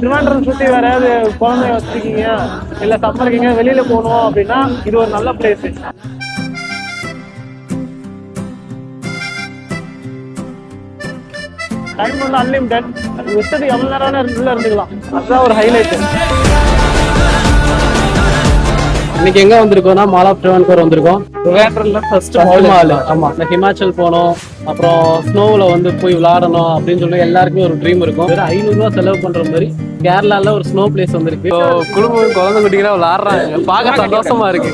திருவனந்தபுரம் சுற்றி வேற ஏதாவது குழந்தைய வச்சிருக்கீங்க இல்லை சம்மருக்கீங்க வெளியில் போகணும் அப்படின்னா இது ஒரு நல்ல பிளேஸ். டைம் வந்து அன்லிமிட்டட். இஷ்டத்துக்கு எவ்வளோ நேரம் உள்ள இருந்துக்கலாம். அதுதான் ஒரு ஹைலைட். இன்னைக்கு எங்க வந்திருக்கோம்னா மால் ஆஃப் ட்ரிவான்கூர் வந்திருக்கோம். First mall. ஆமா, இந்த ஹிமாச்சல் போனோம், அப்புறம் ஸ்னோவில் வந்து போய் விளையாடணும் அப்படின்னு சொல்லி எல்லாருக்குமே ஒரு ட்ரீம் இருக்கும். வெறும் 500 ரூபா செலவு பண்ற மாதிரி கேரளால ஒரு ஸ்னோ பிளேஸ் வந்திருக்கு. குடும்பம் குழந்தை குட்டிகளா விளையாடுறாங்க, பார்க்க சந்தோஷமா இருக்கு.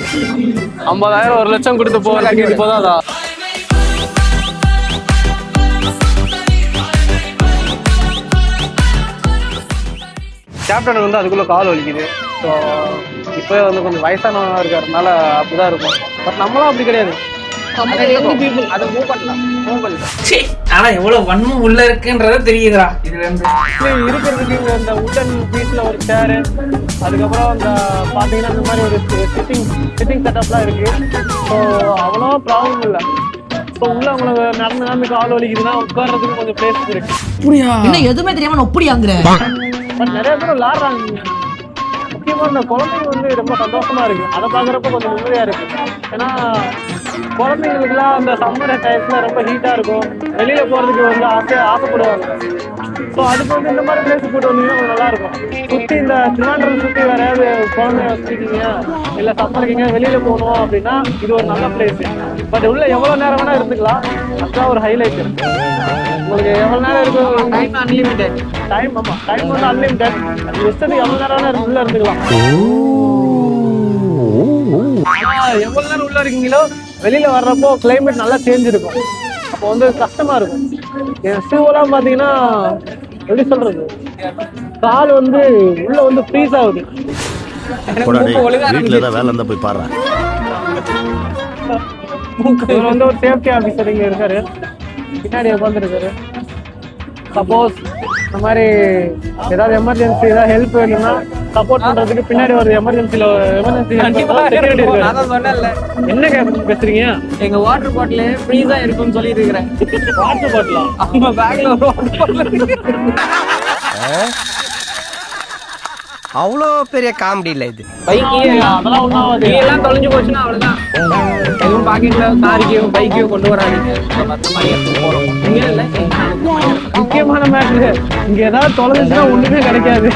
50,000 1 லட்சம் கொடுத்து போகிறதுக்கு இப்போதான் அதான். கேப்டனுக்கு வந்து அதுக்குள்ள கால் வலிக்குது. ஸோ இப்போ வந்து கொஞ்சம் வயசானவங்க இருக்கிறதுனால அப்படிதான் இருக்கும். பட் நம்மளும் அப்படி கிடையாது. அதை மூவ் பண்ணலாம். ஆனா எவ்வளவு வன்மம் உள்ள இருக்குன்றத தெரியுதுடா. இதுல இருந்து இருக்கிறதுக்கு இந்த உட்டன் பீச்ல ஒரு சேரு, அதுக்கப்புறம் இந்த பாத்தீங்கன்னா இந்த மாதிரி ஒரு சிட்டிங் செட்டப்லாம் இருக்கு. ஸோ அவ்வளோ ப்ராப்ளம் இல்லை. ஸோ உள்ள அவங்களுக்கு நடந்து கால் வலிக்குதுன்னா உட்கார்றதுக்கு கொஞ்சம் பிளேஸ் இருக்கு. என்ன எதுவுமே தெரியாம ஒப்படியாங்கிற. பட் நிறைய பேர் விளாடுறாங்க. முக்கியமா இந்த குழந்தைங்க வந்து ரொம்ப சந்தோஷமா இருக்கு. அதை பாக்குறப்ப கொஞ்சம் நிம்மதியா இருக்கு. ஏன்னா குழந்தைங்களுக்குலாம் அந்த சம்மர் டைம்ல ரொம்ப ஹீட்டா இருக்கும், வெளியில போறதுக்கு வந்து ஆசைப்படுவாங்க. ஸோ அதுக்கு வந்து இந்த மாதிரி பிளேஸ் போட்டு வந்தீங்கன்னா கொஞ்சம் நல்லா இருக்கும். சுற்றி இந்த திருவனந்தபுரம் சுற்றி வேற ஏதாவது குழந்தைய வச்சிருக்கீங்க இல்லை சம்மருக்கீங்க வெளியில போகணும் அப்படின்னா இது ஒரு நல்ல பிளேஸ். பட் உள்ள எவ்வளவு நேரம் வேணா இருந்துக்கலாம். அதுதான் ஒரு ஹைலைட். உங்களுக்கு எவ்வளவு நேரம் இருக்கும்? Time unlimited. ஆமா, டைம் வந்து அன்லிமிட்டட். இஷ்டத்துக்கு எவ்வளவு நேரம் வேணா உள்ள இருந்துக்கலாம். எவ்வளவு நேரம் உள்ள இருக்கீங்களோ வெளியில வர்றப்போ கிளைமேட் நல்லா சேஞ்ச் இருக்கும். அப்போ வந்து கஷ்டமா இருக்கும். என் ஷூவெல்லாம் பாத்தீங்கன்னா எப்படி சொல்றது, கால் வந்து உள்ள வந்து ஃப்ரீஸ் ஆகுது. போய் பாரு. இவர் வந்து ஒரு சேஃப்டி ஆஃபீஸர் இங்க இருக்காரு, பின்னாடி உட்காந்துருக்காரு. சப்போஸ் இந்த மாதிரி ஏதாவது எமர்ஜென்சி ஏதாவது ஹெல்ப் வேணும்னா சப்போர்ட் பண்றதுக்கு பின்னாடி ஒரு எமர்ஜென்சி என்ன பேசுறீங்க? எங்க வாட்டர் பாட்டில் ஃப்ரீஸா இருக்கும்னு சொல்லி இருக்கிறேன். வாட்டர் பாட்டிலா? அவங்க பேக்ல ஒரு வாட்டர் பாட்டில். அவ்வளோ பெரிய காமெடி இல்லை இது. எல்லாம் தொலைஞ்சு போச்சுன்னா அவ்வளவுதான். எதுவும் பாக்கெட்ல காரிக்கையோ பைக்கையோ கொண்டு வராதீங்க. முக்கியமான மேட்ரு, இங்க ஏதாவது தொலைஞ்சுன்னா ஒண்ணுமே கிடைக்காது.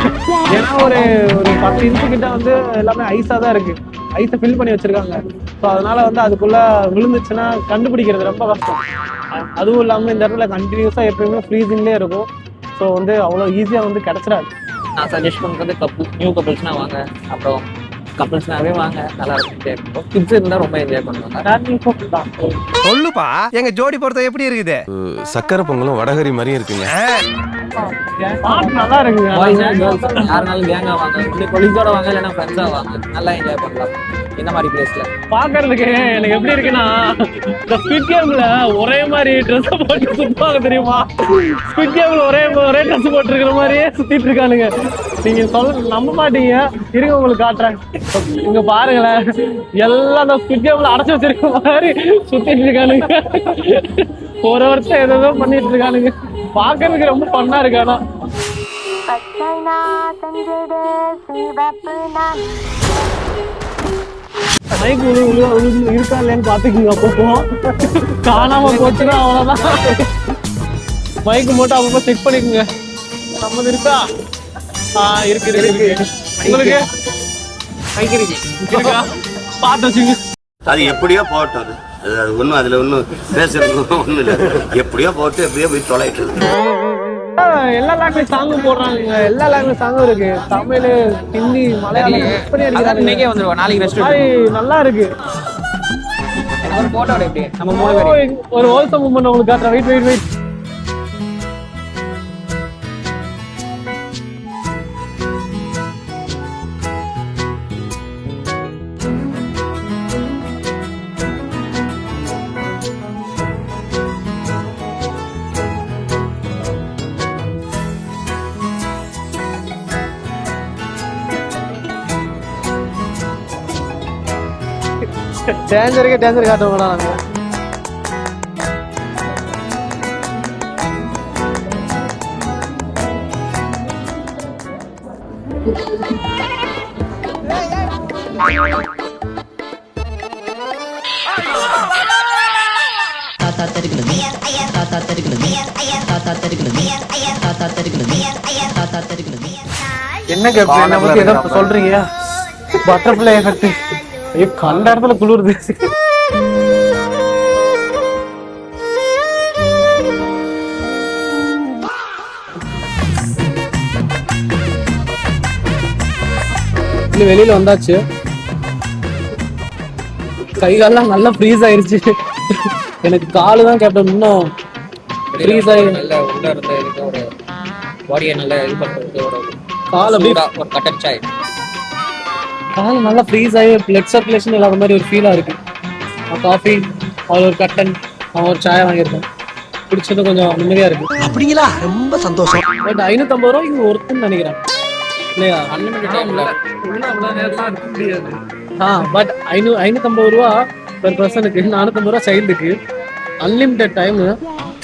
ஏன்னா ஒரு 10 இன்ச்சு கிட்ட வந்து எல்லாமே ஐஸா தான் இருக்கு. ஐஸை ஃபில் பண்ணி வச்சிருக்காங்க. ஸோ அதனால வந்து அதுக்குள்ள விழுந்துச்சுன்னா கண்டுபிடிக்கிறது ரொம்ப கஷ்டம். அதுவும் இல்லாம இந்த இடத்துல கண்டினியூஸா எப்பயுமே ஃப்ரீசிங்லேயே இருக்கும். ஸோ வந்து அவ்வளோ ஈஸியா வந்து கிடைச்சிடாது. நான் சஜஸ்ட் பண்றது நியூ கப்புள்ஸ்னா வாங்க, அப்புறம் கப்புள்ஸ்னாவே வாங்க, நல்லா இருக்கும். கிட்ஸ் இருந்தா ரொம்ப என்ஜாய் பண்ணுவாங்க. சொல்லுப்பா, எங்க ஜோடி பொறுத்த எப்படி இருக்குது? சக்கரை பொங்கலும் வடகரி மாதிரியும் இருக்குங்க. நல்லா இருக்குங்க. யாருனாலும் கேங்கா வாங்க, கொலிஸோட வாங்க, இல்லைன்னா ஃப்ரெண்ட்ஸா வாங்க, நல்லா என்ஜாய் பண்ணலாம் இந்த மாதிரி பிளேஸ்ல. பாக்குறதுக்கு எனக்கு எப்படி இருக்குன்னா, இந்த ஸ்குவிட் கேம்ல ஒரே மாதிரி ட்ரெஸ் போட்டு சுத்துவாங்க தெரியுமா? ஸ்குவிட் கேம்ல ஒரே ட்ரெஸ் போட்டு இருக்கிற மாதிரியே சுத்திட்டு இருக்கானுங்க. நீங்க நம்ப மாட்டீங்க, இருங்க உங்களுக்கு காட்டுறேன். இங்க பாருங்களேன், எல்லாம் அந்த ஸ்குவிட் கேம்ல அடைச்சு வச்சிருக்க மாதிரி சுத்திட்டு இருக்கானுங்க. ஒரு வருஷம் ஏதோ பண்ணிட்டு இருக்கானுங்க. பாக்குறதுக்கு ரொம்ப பண்ணா இருக்கானா. மைக் இருக்கா இல்லையான்னு பாத்துக்கோங்க. அப்பப்போ காணாம போச்சுன்னா அவ்வளவுதான். மைக் மட்டும் அப்பப்போ செக் பண்ணிக்கோங்க. நம்ம இருக்கா? இருக்கு. உங்களுக்கு மைக் இருக்கா? பார்த்து வச்சுங்க. அது எப்படியோ போட்டோம். அது ஒன்றும் அதில் ஒன்றும் பேசுறது ஒன்றும் இல்லை. எப்படியோ போட்டு எப்படியோ போய் தொலைட்டு எல்லா லாங்குவேஜ் சாங்கும் போடுறாங்க. எல்லா லாங்குவேஜ் சாங்கும் இருக்கு. தமிழ், ஹிந்தி, மலையாளம் இன்னைக்கே வந்துருவோம். நாளைக்கு ரெஸ்ட் நல்லா இருக்கு. ஒரு போட்டோட எப்படி நம்ம 3 பேர் ஒரு ஹோல்சம் மூமெண்ட் உங்களுக்கு காட்டுறேன். வெயிட். டேஞ்சர் காட்டுவோம்டா நாங்க. தாத்தா தெரிகிறது தாத்தா தெரிகிறது தாத்தா தெரிகிறது தாத்தா தெரிகிறது தாத்தா தெரிகிறது. என்ன கேப்டன் என்ன பத்தி ஏதோ சொல்றீங்க? Butterfly effect. ஐயோ கண்ட இடத்துல குளிருது. வெளியில வந்தாச்சு. கை காலெல்லாம் நல்லா ஃப்ரீஸ் ஆயிருச்சு. எனக்கு காலு தான் கேப்டன் இன்னும் ஃப்ரீஸ் ஆகி நல்ல உள்ள இருந்த இதுக்கு ஒரு பாடியை நல்லா இது பண்றதுக்கு ஒரு கால் அப்படியே ஒரு கட்டன் சாய் கால் நல்லா ஃப்ரீஸ் ஆகி பிளட் சர்க்குலேஷன் இல்லாத மாதிரி ஒரு ஃபீலா இருக்கு. காஃபி அவள் ஒரு கட்டன் அவன் ஒரு சாய் வாங்கியிருக்கேன். பிடிச்சது கொஞ்சம் நிம்மதியா இருக்கு. அப்படிங்களா? ரொம்ப சந்தோஷம். பட் 550 ரூபா இங்க ஒருத்துன்னு நினைக்கிறேன் இல்லையா? பட் 550 ரூபா பெர் பர்சனுக்கு, 450 ரூபா சைல்டுக்கு, அன்லிமிட்டட் டைம்.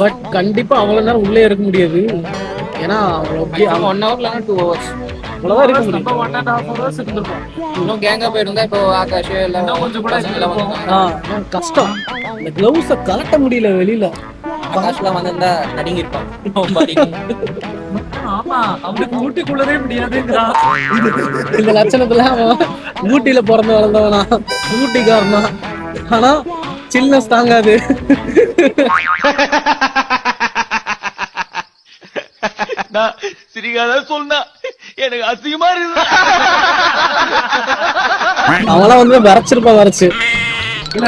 பட் கண்டிப்பா அவ்வளவு நேரம் உள்ளே இருக்க முடியாது. ஏன்னா 1 ஹவர்ல 2 ஹவர்ஸ் அவ்வளவுதான் இருக்க முடியும். 1.5 hours இருந்திருக்கும். இன்னும் கேங்கா போயிருந்தா இப்போ ஆகாஷ் எல்லாம் கொஞ்சம் கூட கஷ்டம். இந்த கிளவுஸ கலட்ட முடியல வெளியில. ஆகாஷ்லாம் வந்திருந்தா நடுங்கி இருப்பான். ஆமா அவனுக்கு ஊட்டிக்குள்ளதே முடியாதுங்கிறா. இந்த லட்சணத்துல அவன் ஊட்டியில பிறந்து வளர்ந்தவனா, ஊட்டிக்காரனா. ஆனா சில்னஸ் தாங்காது. சிரிக்காத சொன்னா எனக்கு அசிங்கமா இருக்கு. அவெல்லாம் வந்து வரைச்சு இல்ல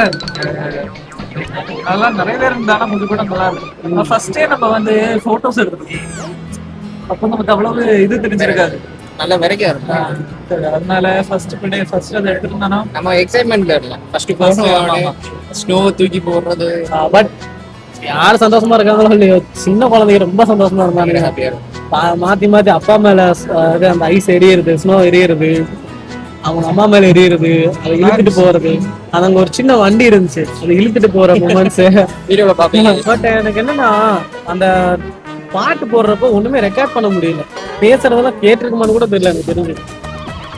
அதெல்லாம் நிறைய பேர் இருந்தாலும் கொஞ்சம் கூட நல்லா இருக்கும். ஃபர்ஸ்டே நம்ம வந்து போட்டோஸ் எடுத்துருக்கோம். அப்போ நமக்கு அவ்வளவு இது தெரிஞ்சிருக்காது. நல்ல வரைக்கும் இருக்கும். அதனால ஃபர்ஸ்ட் அதை எடுத்துருந்தானா நம்ம எக்ஸைட்மெண்ட்ல இருக்கலாம். ஃபர்ஸ்ட் ஸ்னோ தூக்கி போடுறது. பட் யாரு சந்தோஷமா இருக்காங்களோ இல்லையோ, சின்ன குழந்தைங்க ரொம்ப சந்தோஷமா இருந்தாங்க. ஹாப்பியா இருக்கும். மாத்தி அப்பா மேல அந்த ஐஸ் எரியுறது, ஸ்னோ எரியுறது, அவங்க அம்மா மேல எரியுறது, அதை இழுத்துட்டு போறது. அது அங்க ஒரு சின்ன வண்டி இருந்துச்சு, அதை இழுத்துட்டு போற மூமெண்ட்ஸ் வீடியோல பாப்பீங்க. பட் எனக்கு என்னன்னா அந்த பாட்டு போடுறப்போ ஒண்ணுமே ரெக்கார்ட் பண்ண முடியல. பேசுறதெல்லாம் கேட்டிருக்குமான்னு கூட தெரியல எனக்கு தெரிஞ்சு.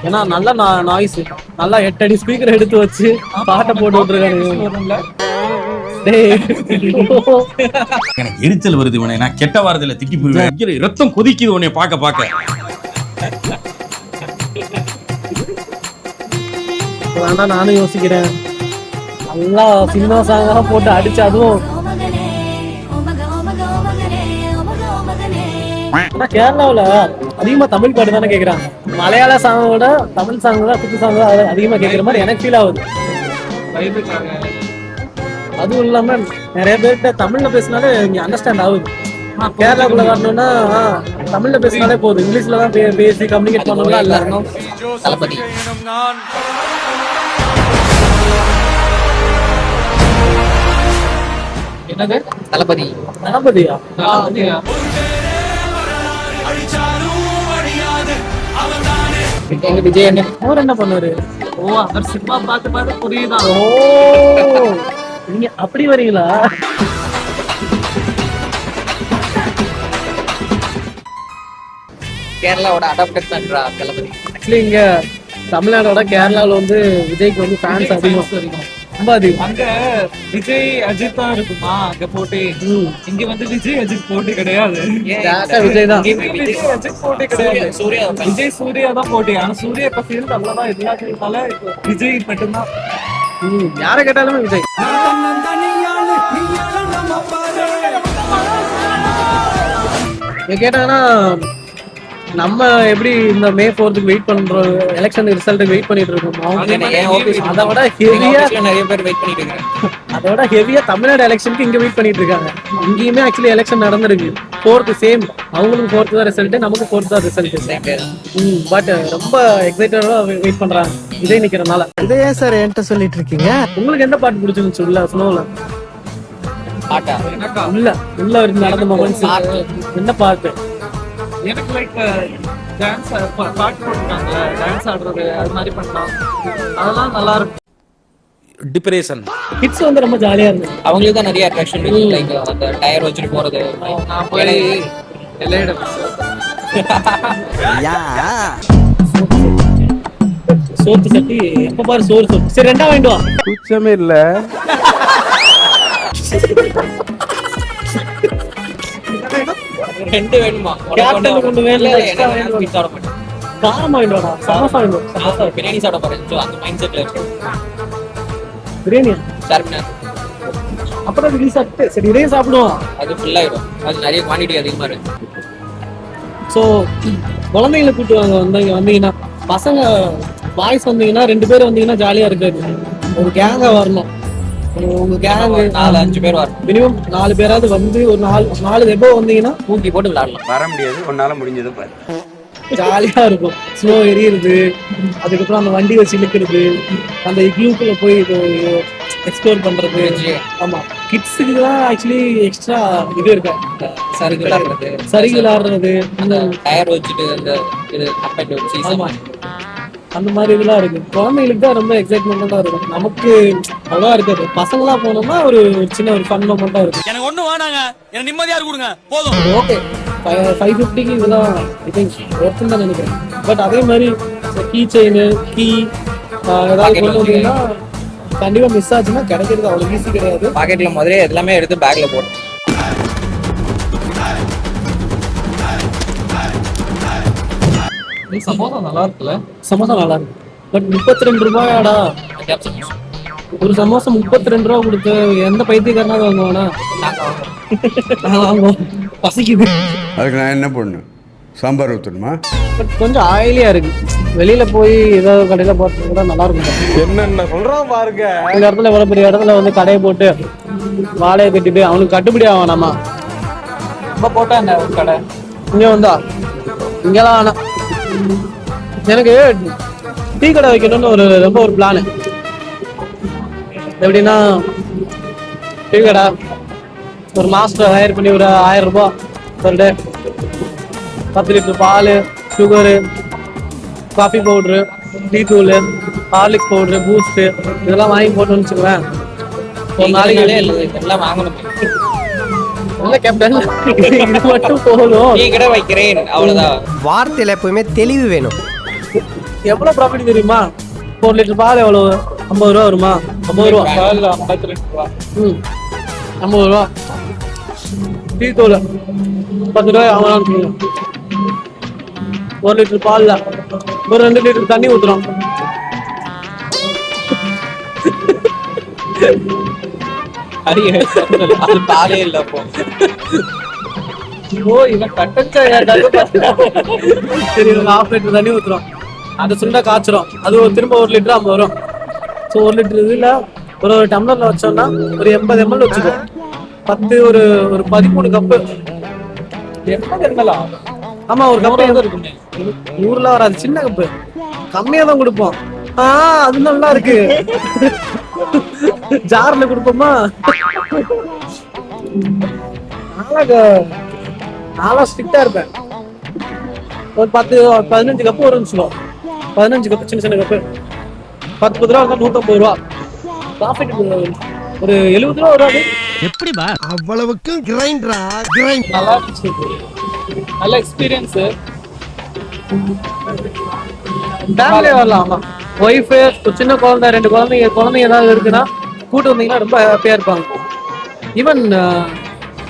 ஏன்னா நல்லா நாய்ஸ், நல்லா 8 அடி ஸ்பீக்கர் எடுத்து வச்சு பாட்டை போட்டு விட்டுருக்காங்க. எனக்கு எரிச்சல் வருது. உன்னை நான் கெட்ட வாரத்துல திட்டி போயிருவேன். ரத்தம் கொதிக்குது உன்னை பார்க்க. வேண்டாம் நானும் யோசிக்கிறேன். நல்லா சினிமா சாங்கெல்லாம் போட்டு அடிச்சு, அதுவும் ஆனா கேரளாவுல அதிகமா தமிழ் பாட்டு தானே கேக்குறாங்க. மலையாள சாங்கோட தமிழ் சாங் தான், குத்து சாங் தான் அதிகமா கேட்கிற மாதிரி எனக்கு ஃபீல் ஆகுது. அதுவும் இல்லாம நிறைய பேர்கிட்ட தமிழ்ல பேசினாலே இங்க அண்டர்ஸ்டாண்ட் ஆகுது. கேரளாக்குள்ள வரணும்னா தமிழ்ல பேசினாலே போதும். இங்கிலீஷ்ல தான் பேசி கம்யூனிகேட் பண்ணணும்னா எல்லாருக்கும் தளபதி என்னது தளபதியா எங்க விஜய் என்ன அவர் என்ன பண்ணுவாரு? அவர் சினிமா பார்த்து புரியுதான். ஓ நீங்க அப்படி வரீங்களா? கேரளாவோட அடாப்டட் பண்றா தளபதி. ஆக்சுவலி இங்க தமிழ்நாடோட கேரளாவில் வந்து விஜய்க்கு வந்து ஃபேன்ஸ் அதிகம், ரொம்ப அதிகம். அங்க விஜய் அஜித் தான் இருக்குமா அங்க போட்டி. இங்க வந்து விஜய் அஜித் போட்டி கிடையாது. விஜய் தான். விஜய் அஜித் போட்டி கிடையாது. விஜய் சூர்யா தான் போட்டி. ஆனா சூர்யா இப்ப ஃபீல்ட் அவ்வளவுதான் இல்லாததுனால விஜய் மட்டும்தான். யாரை கேட்டாலுமே விஜய். கேட்டாங்கன்னா நம்ம எப்படி இந்த May 4th வெயிட் பண்றோம், எலெக்ஷன் ரிசல்ட்டுக்கு வெயிட் பண்ணிட்டு இருக்கோம். அதை விட ஹெவியா நிறைய பேர் வெயிட் பண்ணிட்டு இருக்காங்க. அதோட ஹெவியா தமிழ்நாடு எலெக்ஷனுக்கு இங்க வெயிட் பண்ணிட்டு இருக்காங்க. இங்கேயுமே ஆக்சுவலி எலெக்ஷன் நடந்திருக்கு. 4th சேம், அவங்களுக்கு 4th தான் ரிசல்ட், நமக்கு 4th தான் ரிசல்ட். பட் ரொம்ப எக்ஸைட்டடா வெயிட் பண்றாங்க விஜய் நிக்கிறனால. இதை ஏன் சார் என்கிட்ட சொல்லிட்டு இருக்கீங்க? உங்களுக்கு எந்த பாட்டு பிடிச்சிருந்துச்சு உள்ள ஸ்னோல? பாட்டா உள்ள நடந்த மொமெண்ட்ஸ் என்ன பாட்டு? எனக்கு லைக் டான்ஸ் பாட்டு போட்டுருக்காங்க, டான்ஸ் ஆடுறது அது மாதிரி பண்ணலாம். அதெல்லாம் நல்லா இருக்கும். டிப்ரெஷன் கிட்ஸ் வந்து ரொம்ப ஜாலியா இருந்துச்சு. அவங்களுக்கு தான் நிறைய அட்ராக்ஷன் இருக்கு. லைக் அந்த டயர் வச்சுட்டு போறது. நான் போய் எல்லா இடமும் சோத்து சட்டி எப்ப பாரு சோறு சோறு. சரி 2 வாங்கிட்டு வா. கூச்சமே இல்ல. ரெண்டு வேணுமா? கேப்டன் கொண்டு வேணும். எக்ஸ்ட்ரா வேணும். சாப்பிட மாட்டேன். காரம் வாங்கிட்டு வாடா. சமோசா வாங்கிட்டு வா. சமோசா பிரியாணி சாப்பிட போறேன். அந்த மைண்ட் செட்ல இருக்கு. பிரியாணியா? சார்பினா அப்புறம் இது சாப்பிட்டு சரி இதையும் சாப்பிடுவோம். அது ஃபுல் ஆயிடும். அது நிறைய குவான்டிட்டி அதிகமா இருக்கு. ஸோ குழந்தைங்களை கூட்டு வாங்க வந்தீங்கன்னா பசங்க பாய்ஸ் வந்தீங்கன்னா 2 பேர் வந்தீங்கன்னா ஜாலியா இருக்காது. ஒரு கேங்கா வரணும். உங்க கேங் 4-5 பேர் வரும். மினிமம் 4 பேராவது வந்து ஒரு 4 எபோ வந்தீங்கன்னா தூக்கி போட்டு விளையாடலாம். வர முடியாது, உன்னால முடிஞ்சது பாரு. ஜாலியா இருக்கும். ஸ்னோ எரியுறது, அதுக்கப்புறம் அந்த வண்டி வச்சு இழுக்கிறது, அந்த இக்லூக்குள்ள போய் எக்ஸ்ப்ளோர் பண்றது. ஆமா, கிட்ஸுக்கு தான் ஆக்சுவலி எக்ஸ்ட்ரா இது இருக்கு. சறுக்கு விளையாடுறது, சறுக்கு விளையாடுறது, அந்த டயர் வச்சுட்டு அந்த இது கம்பெனி வச்சு. ஆமா, அந்த மாதிரி இதெல்லாம் இருக்கு. குழந்தைங்களுக்கு தான் ரொம்ப எக்ஸைட்மெண்டா இருக்கும். நமக்கு அவ்வளவா இருக்காது. பசங்களா போனோம்னா ஒரு சின்ன ஒரு ஃபன் மொமெண்டா இருக்கும். எனக்கு ஒண்ணு வேணாங்க, எனக்கு நிம்மதியா கொடுங்க போதும். ஓகே, 550க்கு இதெல்லாம் ஐ திங்க் ஒர்த்து தான் நினைக்கிறேன். பட் அதே மாதிரி கீ செயின், கீ ஏதாவது கொண்டு வந்தீங்கன்னா கண்டிப்பா மிஸ் ஆச்சுன்னா கிடைக்கிறது அவ்வளவு ஈஸி கிடையாது. பாக்கெட்ல முதல்ல எல்லாமே எடுத்து பேக்ல போடும். சமோசா நல்லா இருக்குல்ல? சமோசா நல்லா இருக்கு. பட் 32 ரூபாயாடா ஒரு சமோசா? 32 ரூபா கொடுத்து எந்த பைத்தியக்காரனாவது வாங்குவானா? நான் வாங்குவோம், பசிக்குது. அதுக்கு நான் என்ன பண்ணணும்? சாம்பார் ஊற்றணுமா? பட் கொஞ்சம் ஆயிலியா இருக்கு. வெளியில போய் ஏதாவது கடையில போறது கூட நல்லா இருக்கும். என்னென்ன சொல்றான் பாருங்க. இந்த இடத்துல இவ்வளவு பெரிய இடத்துல வந்து கடையை போட்டு வாழையை கட்டிட்டு அவனுக்கு கட்டுப்படி ஆவானாமா? இப்ப போட்டா என்ன ஒரு கடை இங்க வந்தா இங்கெல்லாம் வேணாம். எனக்கு டீ கடை வைக்கணும்னு ரொம்ப ஒரு பிளானு. எப்படின்னா டீ கடை ஒரு மாஸ்டர் ஹையர் பண்ணி ஒரு 1000 ரூபாய் பர் டே, 10 லிட்டர் பால், சுகரு, காஃபி பவுட்ரு, டீ தூள், ஹார்லிக்ஸ் பவுட்ரு, பூஸ்ட்டு இதெல்லாம் வாங்கி போட்டோம்னு வச்சுக்குவேன். ஒரு நாளைக்கு எல்லாம் வாங்கணும். இல்ல கேப்டன், இது மட்டும் போதும். டீ கடை வைக்கிறேன் அவ்வளவுதான். வார்த்தையில எப்பவுமே தெளிவு வேணும். எவ்வளவு ப்ராஃபிட் தெரியுமா? 4 லிட்டர் பால் எவ்வளவு? 50 ரூபா வருமா? 50 ரூபா. 52 ரூபா. 50 ரூபா. டீ தூள் 10 ரூபாய் ஆகலாம்னு 1 லிட்டர் பால்ல ஒரு 2 லிட்டர் தண்ணி ஊத்துறோம். அது பாலே இல்ல அப்போ. ஓ, இவன் கட்டச்சா சரி, ஒரு 1/2 லிட்டர் தண்ணி ஊத்துறோம். அதை சுண்டா காய்ச்சிரும். அது திரும்ப 1 லிட்டர் 50 வரும். ஸோ 1 லிட்டர் இதுல ஒரு டம்ளர்ல வச்சோம்னா ஒரு 80 ml வச்சுக்கோ. 10 ஒரு 13 கப்பு. 80 ml? ஆமா, ஒரு கப்பு இருக்குமே. 100ல வராது, சின்ன கப்பு. கம்மியா தான் கொடுப்போம். அது நல்லா இருக்கு. ஜார்ல கொடுப்போமா? நாளா ஸ்ட்ரிக்டா இருப்பேன். ஒரு 15 கப்பு வரும்னு சொல்லுவோம். 15 கப்பு, சின்ன சின்ன கப்பு. 10 ரூபா 150 ரூபா. ப்ராஃபிட் ஒரு 70 ரூபா வராது. எப்படிப்பா அவ்வளவுக்கும் கிரைண்டரா? கிரைண்ட் நல்லா இருந்துச்சு, நல்ல எக்ஸ்பீரியன்ஸ். ஃபேமிலியா வரலாம். ஆமா, ஒய்ஃபு, சின்ன குழந்தை, 2 குழந்தைங்க ஏதாவது இருக்குன்னா கூட்டு வந்தீங்கன்னா ரொம்ப ஹாப்பியா இருப்பாங்க. ஈவன்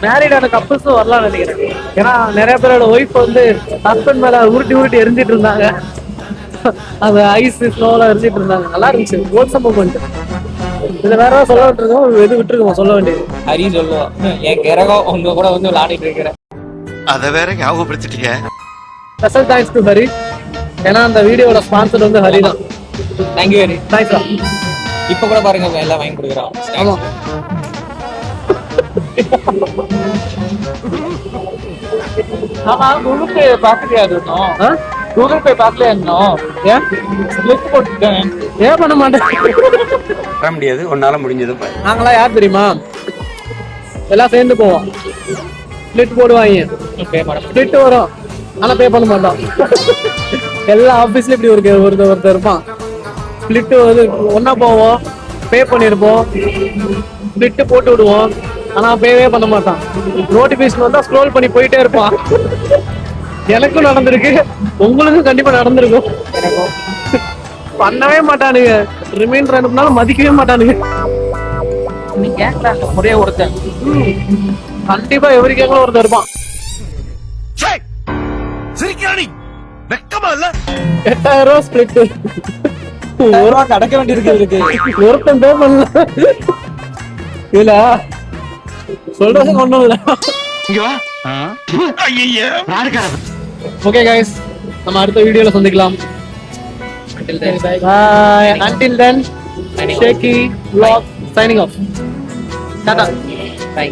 மேரிடான கப்புள்ஸும் வரலாம்னு நினைக்கிறேன். ஏன்னா நிறைய பேரோட ஒய்ஃப் வந்து ஹஸ்பண்ட் மேல உருட்டி எரிஞ்சிட்டு இருந்தாங்க. அது ஐஸ் ஸ்னோலாம் எரிஞ்சிட்டு இருந்தாங்க. நல்லா இருந்துச்சு. Wholesome moment. இதுல வேற ஏதாவது சொல்ல விட்டுருக்கோம், எது விட்டுருக்கோம் சொல்ல வேண்டியது. ஹரி சொல்லுவோம், என் கிரகம் உங்க கூட வந்து விளையாடிட்டு இருக்கிறேன். அதை வேற ஞாபகப்படுத்திட்டீங்க. Special thanks to Hari. ஏன்னா அந்த வீடியோட ஸ்பான்சர் வந்து ஹரி தான். தேங்க்யூ ஹரி. தேங்க்ஸ். இப்ப கூட பாருங்க எல்லாம் வாங்கி கொடுக்குறோம். ஆமா, ஆமா, கூகுள் பே பாக்கலையா? இன்னும் கூகுள் பே பாக்கலையா? இன்னும் ஏன் ஸ்லிப் போட்டுட்டேன். ஏன் பண்ண மாட்டேன்? வர முடியாது, உன்னால முடிஞ்சது பாரு. நாங்களாம் யார் தெரியுமா? எல்லாம் சேர்ந்து போவோம், ஸ்பிளிட் போடுவாங்க. ஸ்பிளிட் வரும், ஆனா பே பண்ண மாட்டோம். எல்லா ஆபீஸ்லயும் இப்படி ஒருத்தர் இருப்பான். ஸ்பிளிட் வந்து ஒன்னா போவோம், பே பண்ணிருப்போம், ஸ்பிளிட் போட்டு விடுவோம், ஆனா பேவே பண்ண மாட்டான். நோட்டிபிகேஷன் வந்தா ஸ்க்ரோல் பண்ணி போயிட்டே இருப்பான். எனக்கும் நடந்திருக்கு, உங்களுக்கும் கண்டிப்பா நடந்திருக்கும். பண்ணவே மாட்டானுங்க. ரிமைண்டர் அனுப்புனாலும் மதிக்கவே மாட்டானுங்க. நீ கேட்கறாங்க ஒரே ஒருத்தன். கண்டிப்பா எவரி கேட்கல ஒருத்தர் இருப்பான். சிரிக்கிறானி வெக்கமா இல்ல 8000 ரூபா ஸ்பிளிட். அடக்க வேண்டியிருக்கு இருக்கு. ஒருத்தன் பே பண்ணல. இல்ல சொல்றது ஒண்ணும் இல்ல. ஓகே கைஸ், நம்ம அடுத்த வீடியோல சந்திக்கலாம். Bye. Until then, Shaky Vlog signing off. Tata. Bye.